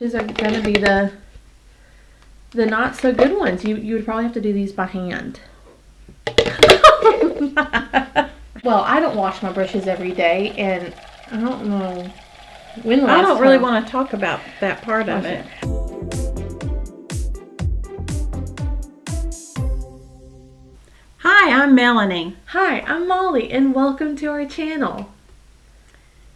These are going to be the not so good ones. You would probably have to do these by hand. Well, I don't wash my brushes every day, and I don't know when the last I don't time. really want to talk about that part of it. Hi, I'm Melanie. Hi, I'm Molly, and welcome to our channel.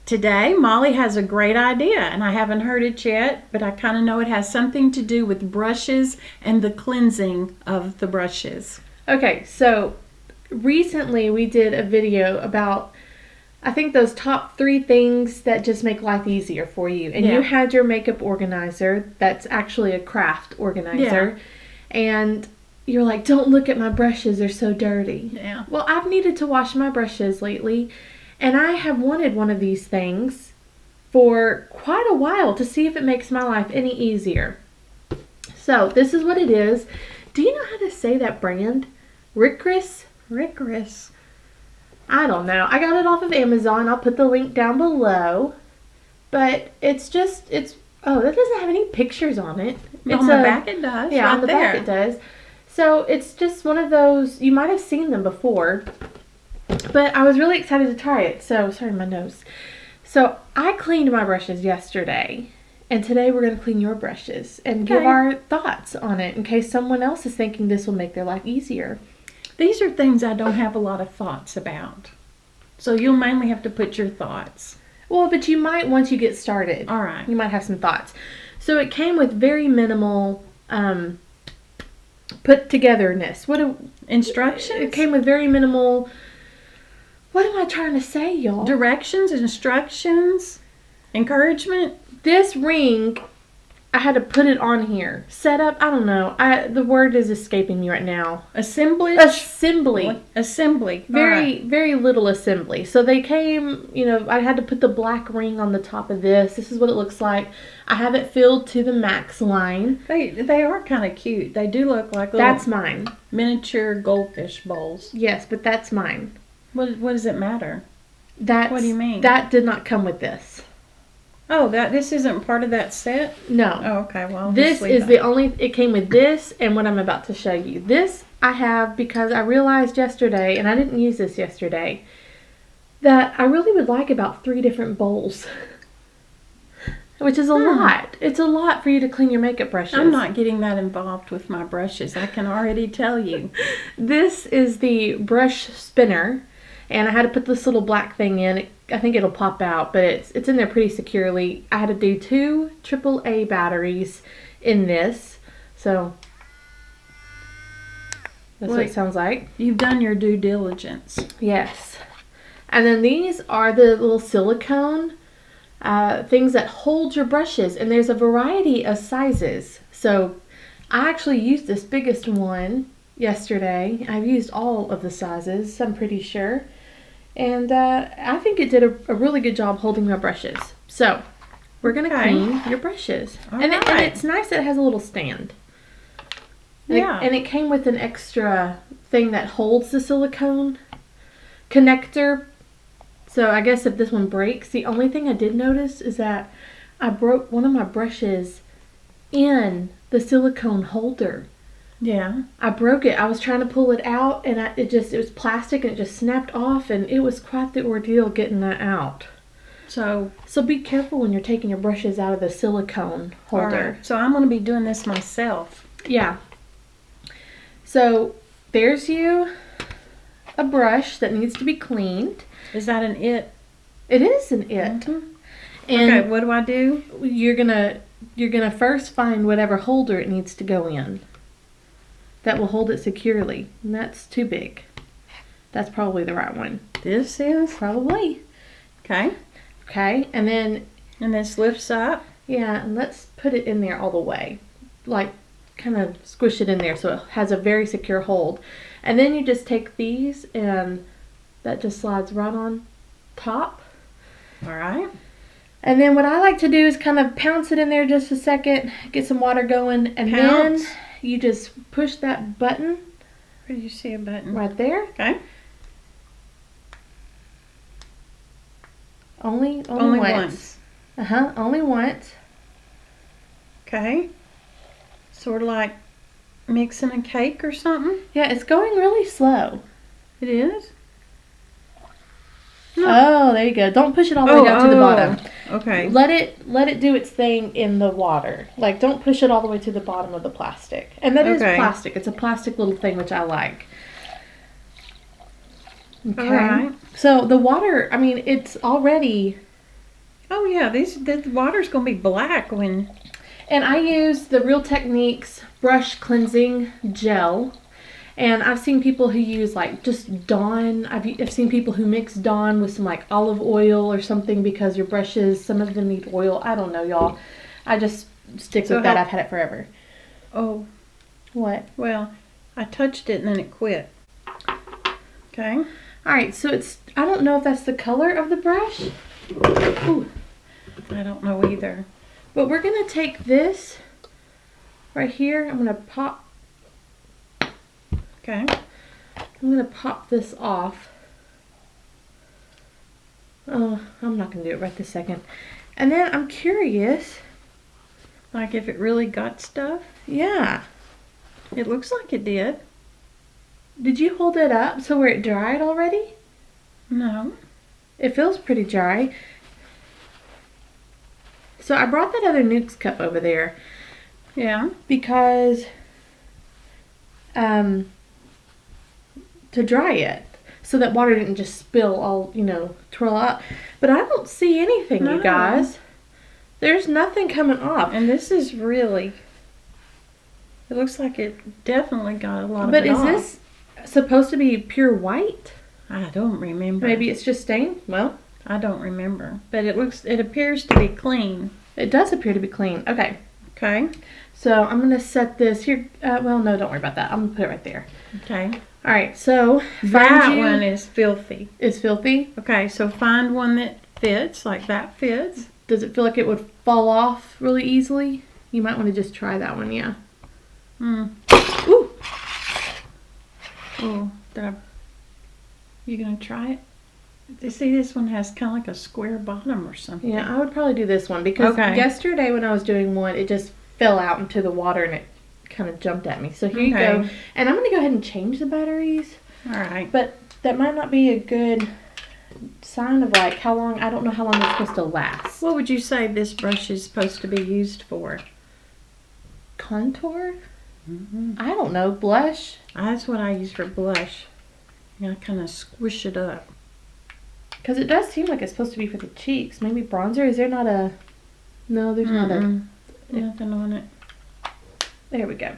Today, Molly has a great idea, and I haven't heard it yet, but I kind of know it has something to do with brushes and the cleansing of the brushes. Okay, so recently we did a video about, I think, those top 3 things that just make life easier for you. And you had your makeup organizer that's actually a craft organizer. Yeah. And you're like, don't look at my brushes, they're so dirty. Yeah. Well, I've needed to wash my brushes lately, and I have wanted one of these things for quite a while to see if it makes my life any easier. So this is what it is. Do you know how to say that brand? Rickris? Rickris. I don't know. I got it off of Amazon. I'll put the link down below. But it's oh, that doesn't have any pictures on it. On the back it does. Yeah, right on the there. back it does. So it's just one of those, you might have seen them before. But I was really excited to try it. So, sorry, my nose. So I cleaned my brushes yesterday. And today we're going to clean your brushes and give our thoughts on it in case someone else is thinking this will make their life easier. These are things I don't have a lot of thoughts about. So you'll mainly have to put your thoughts. Well, but you might, once you get started. All right. You might have some thoughts. So it came with very minimal put togetherness. Instructions? It came with very minimal, what am I trying to say, y'all? Directions, instructions, encouragement. This ring, I had to put it on here. Setup, I don't know. The word is escaping me right now. Assemblage? Assembly. Assembly. Very little assembly. So they came, I had to put the black ring on the top of this. This is what it looks like. I have it filled to the max line. They are kind of cute. They do look like little That's mine. Miniature goldfish bowls. Yes, but that's mine. What does it matter? What do you mean? That did not come with this. Oh, this isn't part of that set? No. Oh, okay. Well, this is the only, it came with this and what I'm about to show you. This I have because I realized yesterday, and I didn't use this yesterday, that I really would like about 3 different bowls. Which is a lot. It's a lot for you to clean your makeup brushes. I'm not getting that involved with my brushes. I can already tell you. This is the brush spinner. And I had to put this little black thing in. I think it'll pop out, but it's in there pretty securely. I had to do 2 AAA batteries in this. So that's what it sounds like. You've done your due diligence. Yes. And then these are the little silicone things that hold your brushes. And there's a variety of sizes. So I actually used this biggest one yesterday. I've used all of the sizes, I'm pretty sure. And I think it did a really good job holding my brushes. So we're going to clean your brushes. And it's nice that it has a little stand. And it came with an extra thing that holds the silicone connector. So I guess if this one breaks, the only thing I did notice is that I broke one of my brushes in the silicone holder. Yeah. I broke it. I was trying to pull it out, and it was plastic, and it just snapped off, and it was quite the ordeal getting that out. So be careful when you're taking your brushes out of the silicone holder. Right. So I'm going to be doing this myself. Yeah. So there's a brush that needs to be cleaned. Is that an it? It is an it. Mm-hmm. And okay, what do I do? You're gonna first find whatever holder it needs to go in. That will hold it securely. And that's too big. That's probably the right one. This is? Probably. Okay. Okay, and then... And this lifts up? Yeah, and let's put it in there all the way. Like, kind of squish it in there so it has a very secure hold. And then you just take these and that just slides right on top. All right. And then what I like to do is kind of pounce it in there just a second, get some water going, and then you just push that button. Where do you see a button? Right there. Okay. Only once. Only once. Okay. Sort of like mixing a cake or something. Yeah, it's going really slow. It is? No. Oh, there you go. Don't push it all the way down to the bottom. Okay. Let it do its thing in the water. Like, don't push it all the way to the bottom of the plastic. And that is plastic. It's a plastic little thing, which I like. Okay. All right. So the water, I mean, it's already... Oh, yeah. The water's going to be black when... And I use the Real Techniques brush cleansing gel. And I've seen people who use like just Dawn. I've seen people who mix Dawn with some like olive oil or something because your brushes, some of them need oil. I don't know, y'all. I just stick with that. I've had it forever. Oh. What? Well, I touched it and then it quit. Okay. All right, so I don't know if that's the color of the brush. Ooh. I don't know either. But we're going to take this right here. I'm going to pop. Okay. I'm going to pop this off. Oh, I'm not going to do it right this second. And then I'm curious. Like if it really got stuff? Yeah. It looks like it did. Did you hold it up so where it dried already? No. It feels pretty dry. So I brought that other Nukes cup over there. Yeah. Because to dry it. So that water didn't just spill all, twirl out. But I don't see anything, you guys. There's nothing coming off. And this is really... It looks like it definitely got a lot of it off. But is this supposed to be pure white? I don't remember. Maybe it's just stained? Well... I don't remember. But it appears to be clean. It does appear to be clean. Okay. Okay. So I'm going to set this here. Well, no, don't worry about that. I'm going to put it right there. Okay. All right. So that one is filthy. It's filthy? Okay. So find one that fits, like that fits. Does it feel like it would fall off really easily? You might want to just try that one, yeah. Ooh. Oh, you going to try it? You see, this one has kind of like a square bottom or something. Yeah, I would probably do this one because yesterday when I was doing one, it just fell out into the water and it kind of jumped at me. So here you go. And I'm going to go ahead and change the batteries. All right. But that might not be a good sign of like how long, I don't know how long it's supposed to last. What would you say this brush is supposed to be used for? Contour? I don't know. Blush? That's what I use for blush. You gotta kind of squish it up. Because it does seem like it's supposed to be for the cheeks. Maybe bronzer? Is there not a... No, there's not a... Nothing on it. There we go.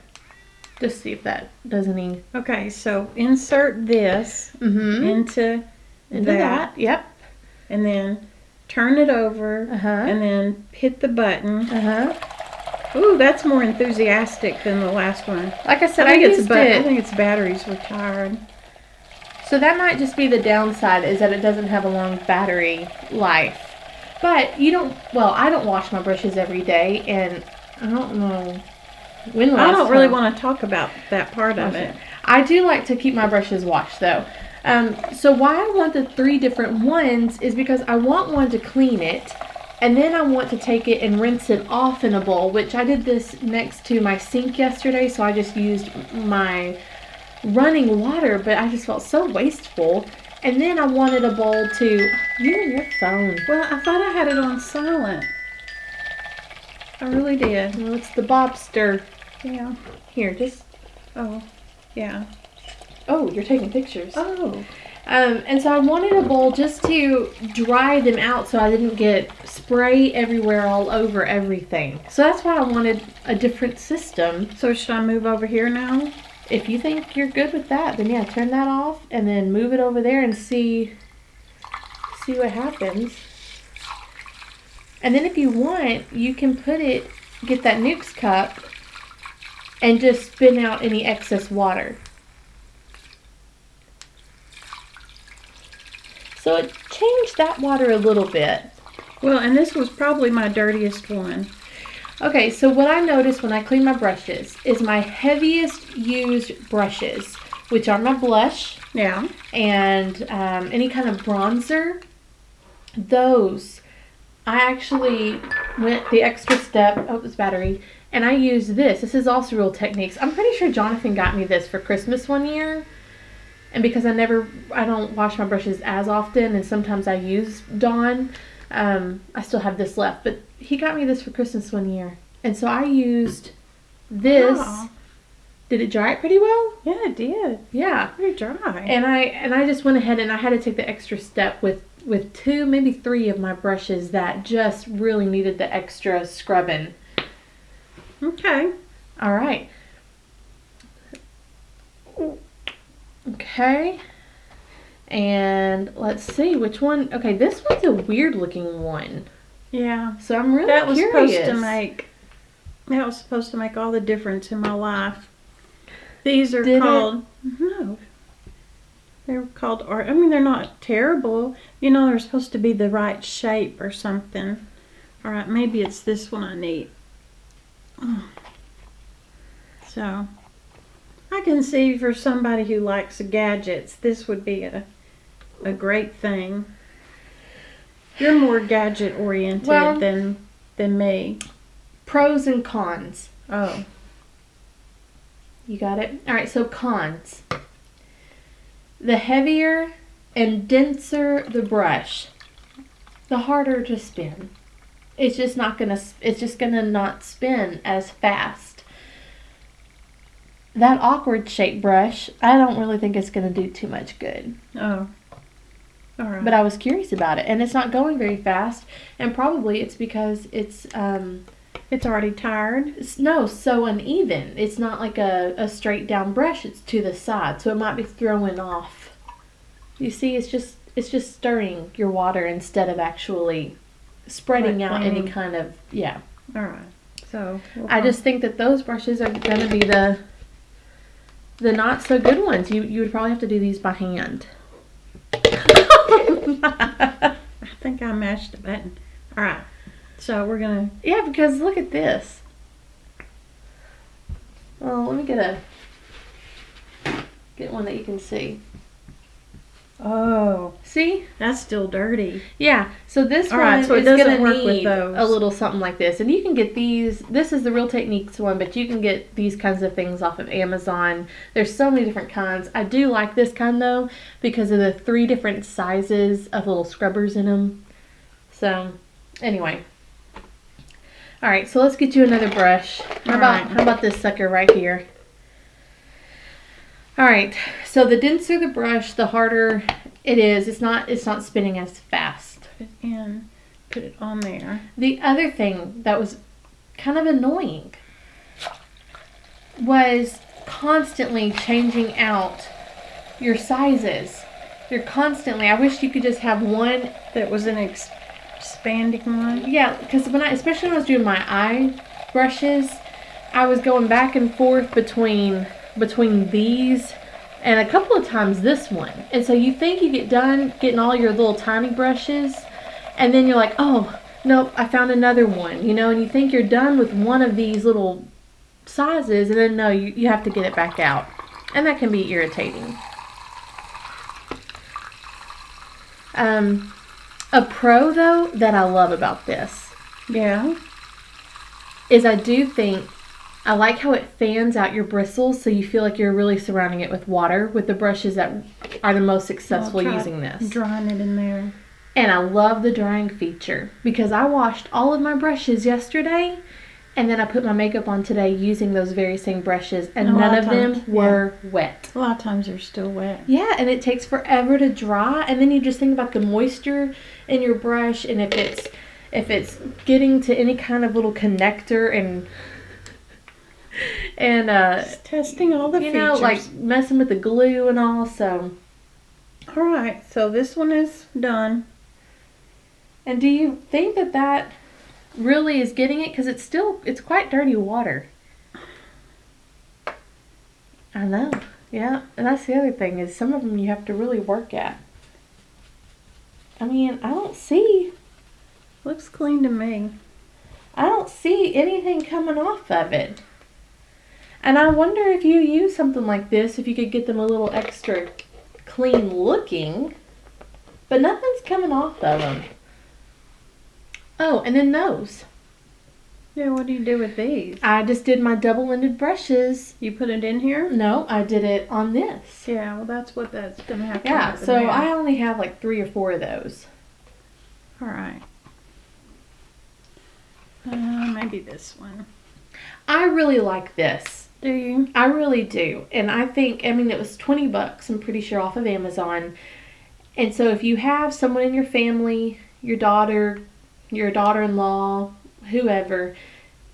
Just see if that does any... Okay, so insert this into that. Yep. And then turn it over. And then hit the button. Ooh, that's more enthusiastic than the last one. Like I said, I think its batteries were tired. So that might just be the downside, is that it doesn't have a long battery life. But I don't wash my brushes every day, and I don't know when the last I don't really want to talk about that part of it. I do like to keep my brushes washed, though. So why I want the 3 different ones is because I want one to clean it, and then I want to take it and rinse it off in a bowl, which I did this next to my sink yesterday, so I just used my running water, but I just felt so wasteful. And then I wanted a bowl to... You and your phone. Well, I thought I had it on silent. I really did. Well, it's the Bobster. Yeah. Here, just... Oh, yeah. Oh, you're taking pictures. Oh. And so I wanted a bowl just to dry them out so I didn't get spray everywhere all over everything. So that's why I wanted a different system. So should I move over here now? If you think you're good with that, then yeah, turn that off and then move it over there and see what happens. And then if you want, you can get that Nukes cup and just spin out any excess water. So it changed that water a little bit. Well, and this was probably my dirtiest one. Okay, so what I noticed when I clean my brushes is my heaviest used brushes, which are my blush and any kind of bronzer, those I actually went the extra step. Oh, this battery. And I used this. This is also Real Techniques. I'm pretty sure Jonathan got me this for Christmas one year. And because I don't wash my brushes as often, and sometimes I use Dawn, I still have this left. But he got me this for Christmas one year. And so I used this. Wow. Did it dry it pretty well? Yeah, it did. Yeah. Pretty dry. And I just went ahead and I had to take the extra step with 2, maybe 3 of my brushes that just really needed the extra scrubbing. Okay. All right. Okay. And let's see which one. Okay, this one's a weird looking one. Yeah. So I'm really That was curious. That was supposed to make all the difference in my life. These are Did called no. They're called art. I mean, they're not terrible. You know, they're supposed to be the right shape or something. All right, maybe it's this one I need. So, I can see for somebody who likes gadgets, this would be a great thing. You're more gadget oriented than me. Pros and cons. Oh. You got it? All right, so cons. The heavier and denser the brush, the harder to spin. It's just gonna not spin as fast. That awkward shape brush, I don't really think it's gonna do too much good. Oh. All right. But I was curious about it, and it's not going very fast, and probably it's because it's already tired. so uneven. It's not like a straight down brush. It's to the side, so it might be throwing off. You see, it's just stirring your water instead of actually spreading out any kind of All right. So I just think that those brushes are going to be the not so good ones. You would probably have to do these by hand. I think I mashed the button. All right. So we're gonna. Yeah, because look at this. Well, let me get one that you can see. Oh, See? that's still dirty. Yeah. So this All one right, so it is doesn't going to work with need those. a little something like this, and you can get these. This is the Real Techniques one, but you can get these kinds of things off of Amazon. There's so many different kinds. I do like this kind though because of the 3 different sizes of little scrubbers in them. So, anyway. All right, so let's get you another brush. How about this sucker right here? All right, so the denser the brush, the harder it is. It's not spinning as fast. Put it in. Put it on there. The other thing that was kind of annoying was constantly changing out your sizes. I wish you could just have one That was an expanding one. Yeah, because especially when I was doing my eye brushes, I was going back and forth between these and a couple of times this one. And so you think you get done getting all your little tiny brushes, and then you're like, oh, nope, I found another one, and you think you're done with one of these little sizes, and then no, you have to get it back out. And that can be irritating. A pro, though, that I love about this is I do think I like how it fans out your bristles so you feel like you're really surrounding it with water with the brushes that are the most successful using this. Drying it in there. And I love the drying feature because I washed all of my brushes yesterday and then I put my makeup on today using those very same brushes and none of them were wet. A lot of times they're still wet. Yeah, and it takes forever to dry, and then you just think about the moisture in your brush, and if it's getting to any kind of little connector and Just testing all the features. like messing with the glue and all. So, all right, so this one is done. and do you think that really is getting it? Because it's quite dirty water. I know. Yeah, and that's the other thing is some of them you have to really work at. I mean, I don't see Looks clean to me. anything coming off of it. And I wonder if you use something like this, if you could get them a little extra clean looking, but nothing's coming off of them. Oh, and then those. Yeah, what do you do with these? I just did my double-ended brushes. You put it in here? No, I did it on this. Yeah, well, that's what that's going to have to Yeah, happen so there. I only have like 3 or 4 of those. All right. Maybe this one. I really like this. Do you? I really do. And I think, I mean, it was $20, I'm pretty sure, off of Amazon. And so if you have someone in your family, your daughter-in-law, whoever,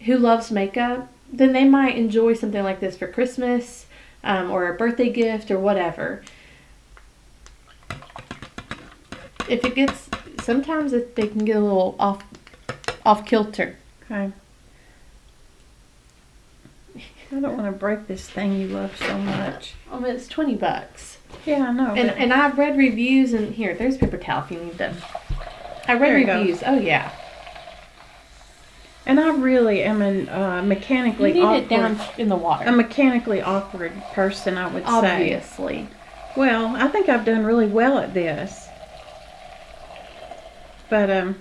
who loves makeup, then they might enjoy something like this for Christmas or a birthday gift or whatever. If it gets, sometimes they can get a little off kilter. Okay. I don't want to break this thing you love so much. I mean, it's $20. Yeah, I know. And I've read reviews, and here, there's paper towel if you need them. I read reviews. Oh, yeah. And I really am a mechanically You need awkward. it down in the water. A mechanically awkward person, I would say. Obviously. Well, I think I've done really well at this. But,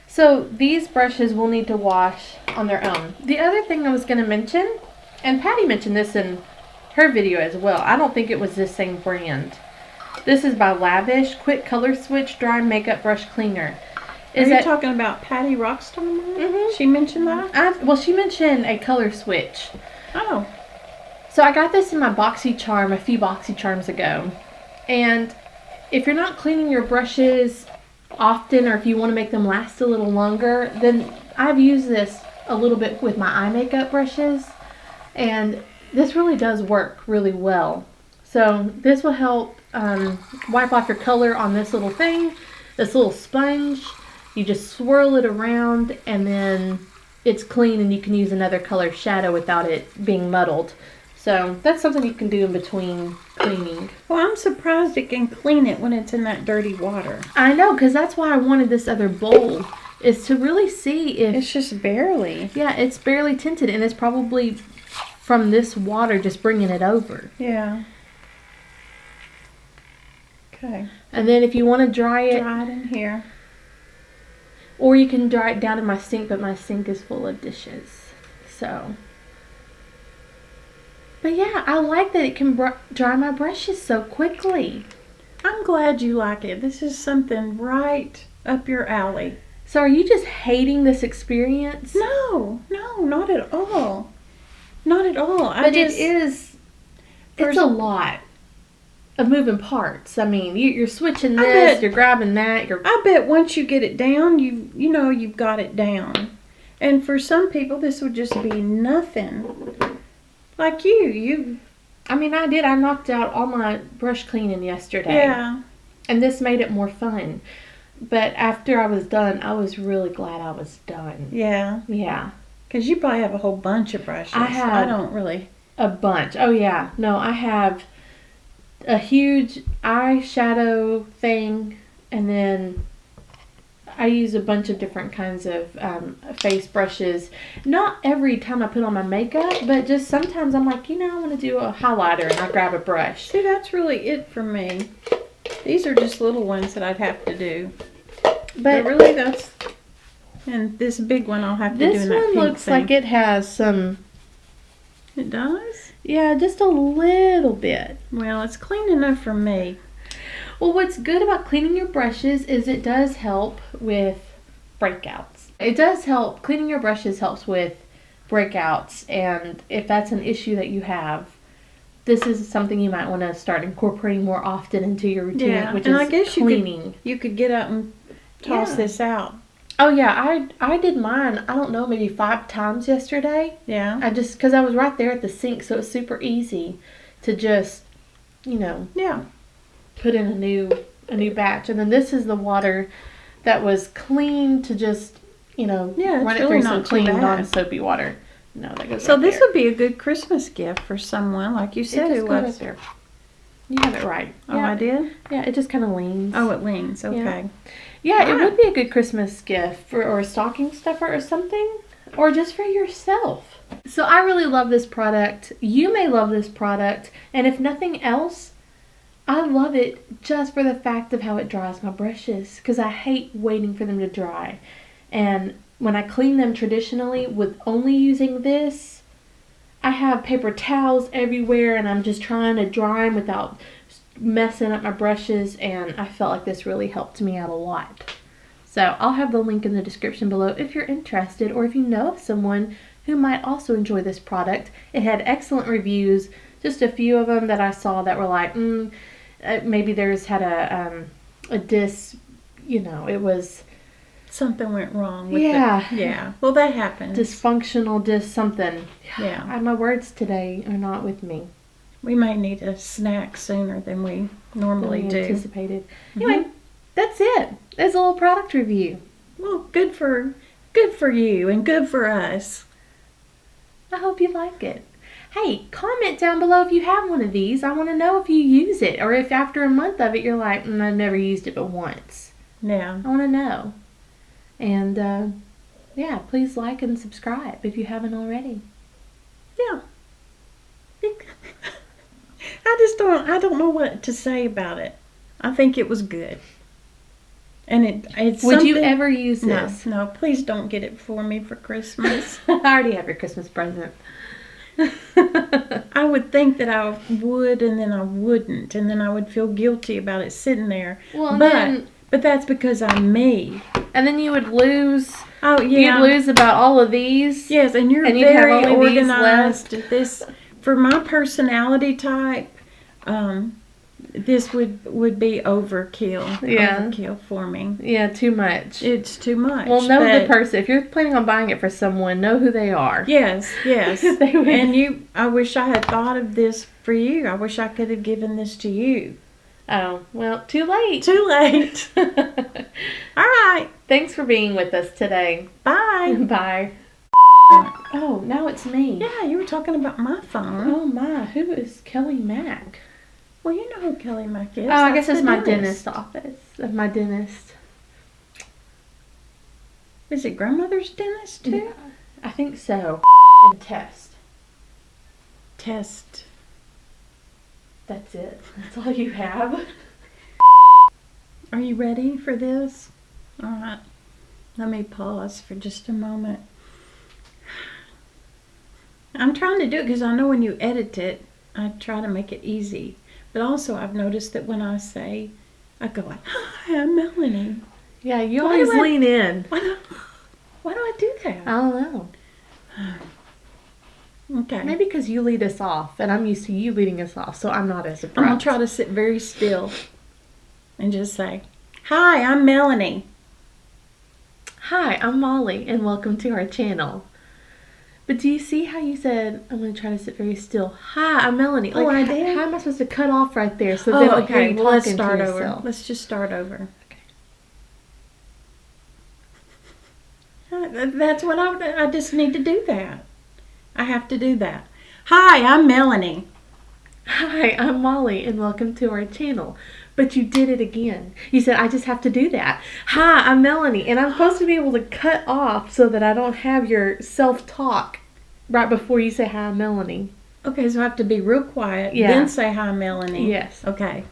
So these brushes will need to wash on their own. The other thing I was going to mention, and Patty mentioned this in her video as well. I don't think it was this same brand. This is by Lavish Quick Color Switch Dry Makeup Brush Cleaner. Are you talking about Patty Rockstar? Mm-hmm. She mentioned that? Well, she mentioned a color switch. Oh. So I got this in my BoxyCharm a few BoxyCharms ago. And if you're not cleaning your brushes often, or if you want to make them last a little longer, then I've used this a little bit with my eye makeup brushes. And this really does work really well. So this will help wipe off your color on this little thing, this little sponge. You just swirl it around and then it's clean and you can use another color shadow without it being muddled. So that's something you can do in between cleaning. Well, I'm surprised it can clean it when it's in that dirty water. I know, because that's why I wanted this other bowl, is to really see if... It's just barely. Yeah, it's barely tinted and it's probably from this water just bringing it over. Yeah. Okay. And then if you want to dry it in here. Or you can dry it down in my sink, but my sink is full of dishes. So. But yeah, I like that it can dry my brushes so quickly. I'm glad you like it. This is something right up your alley. So are you just hating this experience? No, not at all. Not at all. But it's a lot of moving parts. I mean, you're switching this, you're grabbing that. I bet once you get it down, you've got it down. And for some people, this would just be nothing. Like you. I mean, I did. I knocked out all my brush cleaning yesterday. Yeah. And this made it more fun. But after I was done, I was really glad I was done. Yeah. Yeah. Because you probably have a whole bunch of brushes. I don't really. A bunch. Oh, yeah. No, I have a huge eyeshadow thing, and then I use a bunch of different kinds of face brushes. Not every time I put on my makeup, but just sometimes I'm like, I want to do a highlighter, and I grab a brush. See, that's really it for me. These are just little ones that I'd have to do. But really, and this big one I'll have to do in that pink This one looks like it has some... It does? Yeah, just a little bit. Well, it's clean enough for me. Well, what's good about cleaning your brushes is it does help with breakouts. It does help. Cleaning your brushes helps with breakouts, and if that's an issue that you have, this is something you might want to start incorporating more often into your routine, which is I guess cleaning. You could get up and toss this out. Oh yeah, I did mine, I don't know, maybe 5 times yesterday. Yeah. Because I was right there at the sink, so it's super easy to just, Yeah. put in a new batch. And then this is the water that was clean to just, run it through some clean, non-soapy water. No, that goes So right this there. would be a good Christmas gift for someone, like you said. It goes right there. You have it right. Oh, yeah. I did? Yeah, it just kind of leans. Oh, it leans. Okay. Yeah, it would be a good Christmas gift or a stocking stuffer or something. Or just for yourself. So I really love this product. You may love this product. And if nothing else, I love it just for the fact of how it dries my brushes, because I hate waiting for them to dry. And when I clean them traditionally with only using this, I have paper towels everywhere and I'm just trying to dry them without messing up my brushes, and I felt like this really helped me out a lot. So I'll have the link in the description below if you're interested, or if you know of someone who might also enjoy this product. It had excellent reviews, just a few of them that I saw that were like, maybe theirs had a disc, it was... Something went wrong with Yeah. Yeah. Well, that happens. Dysfunctional disc something. Yeah. My words today are not with me. We may need a snack sooner than we normally do. Anticipated. Anyway, that's it. That's a little product review. Well, good for you and good for us. I hope you like it. Hey, comment down below if you have one of these. I want to know if you use it, or if after a month of it you're like, I've never used it but once. Yeah. I want to know. And please like and subscribe if you haven't already. Yeah. I don't know what to say about it. I think it was good. And it's Would you ever use this? No, please don't get it for me for Christmas. I already have your Christmas present. I would think that I would, and then I wouldn't, and then I would feel guilty about it sitting there. Well, but that's because I'm me. And then you would lose. Oh yeah, you'd lose about all of these. Yes, and you'd very have organized. This for my personality type. This would be overkill. Yeah. Overkill for me. Yeah, too much. It's too much. Well, know the person. If you're planning on buying it for someone, know who they are. Yes. They would. And I wish I had thought of this for you. I wish I could have given this to you. Oh, well, too late. Too late. All right. Thanks for being with us today. Bye. Bye. Oh, now it's me. Yeah, you were talking about my phone. Oh, my. Who is Kelly Mack? Well, you know who Kelly Mack is. Oh, I guess it's my dentist office. Of my dentist. Is it grandmother's dentist, too? Yeah, I think so. And test. That's it. That's all you have. Are you ready for this? All right. Let me pause for just a moment. I'm trying to do it because I know when you edit it, I try to make it easy. But also I've noticed that when I go like, hi, I'm Melony. Yeah, you always lean in. Why do I do that? I don't know. Okay. Maybe because you lead us off, and I'm used to you leading us off, so I'm not as surprised. I'm going to try to sit very still and just say, hi, I'm Melony. Hi, I'm Molly, and welcome to our channel. But do you see how you said, I'm going to try to sit very still? Hi, I'm Melony. Like, I did? How am I supposed to cut off right there? So then okay. you're Let's talking start to over. yourself. Let's just start over. Okay. That's what I just need to do that. I have to do that. Hi, I'm Melony. Hi, I'm Molly, and welcome to our channel. But you did it again. You said, I just have to do that. Hi, I'm Melony, and I'm supposed to be able to cut off so that I don't have your self-talk right before you say, hi, I'm Melony. Okay, so I have to be real quiet, then say, hi, Melony. Yes. Okay.